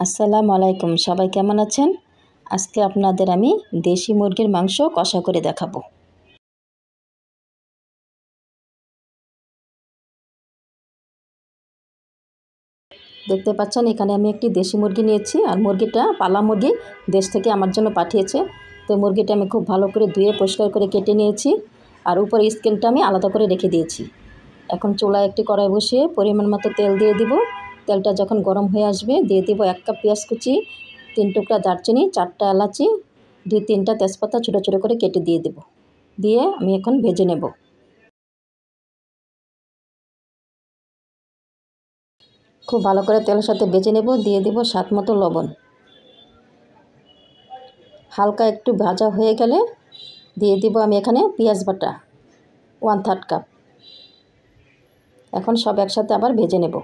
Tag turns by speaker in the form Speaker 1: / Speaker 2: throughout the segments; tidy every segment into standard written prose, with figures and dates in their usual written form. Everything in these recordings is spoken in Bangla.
Speaker 1: আসসালামু আলাইকুম, সবাই কেমন আছেন? আজকে আপনাদের আমি দেশি মুরগির মাংস কষা করে দেখাবো। দেখতে পাচ্ছেন এখানে আমি একটি দেশি মুরগি নিয়েছি, আর মুরগিটা পালা মুরগি, দেশ থেকে আমার জন্য পাঠিয়েছে। তো মুরগিটা আমি খুব ভালো করে ধুয়ে পরিষ্কার করে কেটে নিয়েছি, আর উপরে স্কিনটা আমি আলাদা করে রেখে দিয়েছি। এখন চুলায় একটি কড়াই বসিয়ে পরিমাণ মতো তেল দিয়ে দিব। তেলটা যখন গরম হয়ে আসবে দিয়ে দিব 1 কাপ পেঁয়াজ কুচি, 3 টুকরা দারচিনি, 4টা এলাচি, 2-3টা তেজপাতা ছোটো ছোটো করে কেটে দিয়ে দেব। দিয়ে আমি এখন ভেজে নেব। খুব ভালো করে তেলের সাথে ভেজে নেব। দিয়ে দেব স্বাদ মতো লবণ। হালকা একটু ভাজা হয়ে গেলে দিয়ে দিব আমি এখানে পেঁয়াজ বাটা 1/3 কাপ। এখন সব একসাথে আবার ভেজে নেব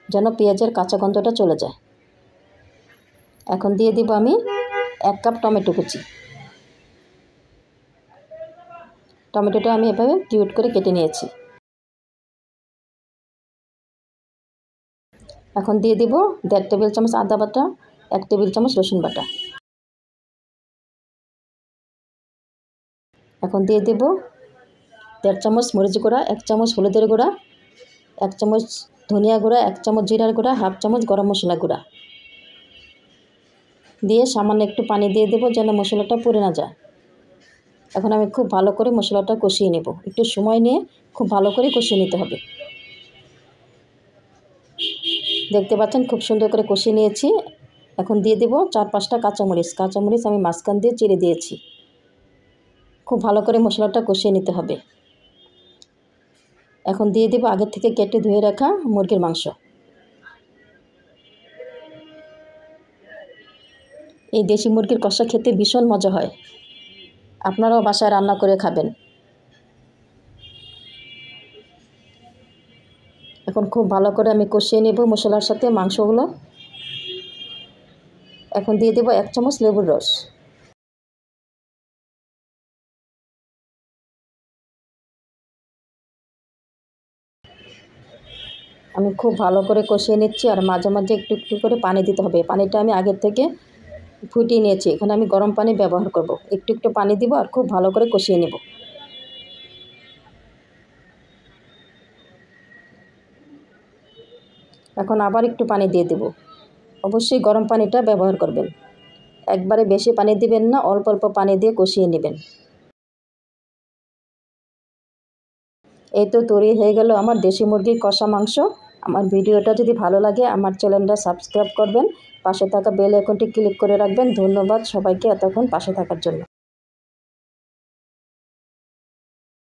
Speaker 1: যেন পেঁয়াজের কাঁচা গন্ধটা চলে যায়। এখন দিয়ে দিব আমি 1 কাপ টমেটো কুচি। টমেটোটা আমি এভাবে কিউট করে কেটে নিয়েছি। এখন দিয়ে দিব 1.5 টেবিল চামচ আদা বাটা, 1 টেবিল চামচ রসুন বাটা। এখন দিয়ে দেব 1.5 চামচ মরিচ গুঁড়া, 1 চামচ হলুদের গুঁড়া, 1 চামচ ধনিয়া গুঁড়া, 1 চামচ জিরার গুঁড়া, 1/2 চামচ গরম মশলা গুঁড়া দিয়ে সামান্য একটু পানি দিয়ে দেব যেন মশলাটা পুড়ে না যায়। এখন আমি খুব ভালো করে মশলাটা কষিয়ে নেব। একটু সময় নিয়ে খুব ভালো করে কষিয়ে নিতে হবে। দেখতে পাচ্ছেন খুব সুন্দর করে কষিয়ে নিয়েছি। এখন দিয়ে দেব 4-5টা কাঁচামরিচ আমি মাঝখান দিয়ে চিড়ে দিয়েছি। খুব ভালো করে মশলাটা কষিয়ে নিতে হবে। এখন দিয়ে দেব আগে থেকে কেটে ধুয়ে রাখা মুরগির মাংস। এই দেশি মুরগির কষা খেতে ভীষণ মজা হয়, আপনারাও বাসায় রান্না করে খাবেন। এখন খুব ভালো করে আমি কষিয়ে নেব মশলার সাথে মাংসগুলো। এখন দিয়ে দেব 1 চামচ লেবুর রস। আমি খুব ভালো করে কষিয়ে নিচ্ছি, আর মাঝে মাঝে একটু একটু করে পানি দিতে হবে। পানিটা আমি আগের থেকে ফুটিয়ে নিয়েছি। এখানে আমি গরম পানি ব্যবহার করব। একটু একটু পানি দিব আর খুব ভালো করে কষিয়ে নেব। এখন আবার একটু পানি দিয়ে দেব। অবশ্যই গরম পানিটা ব্যবহার করবেন। একবারে বেশি পানি দিবেন না, অল্প অল্প পানি দিয়ে কষিয়ে নেবেন। এই তো তৈরি হয়ে গেল আমার দেশি মুরগির কষা মাংস। আমার ভিডিওটা যদি ভালো লাগে আমার চ্যানেলটা সাবস্ক্রাইব করবেন, পাশে থাকা বেল আইকনটি ক্লিক করে রাখবেন। ধন্যবাদ সবাইকে এতক্ষণ পাশে থাকার জন্য।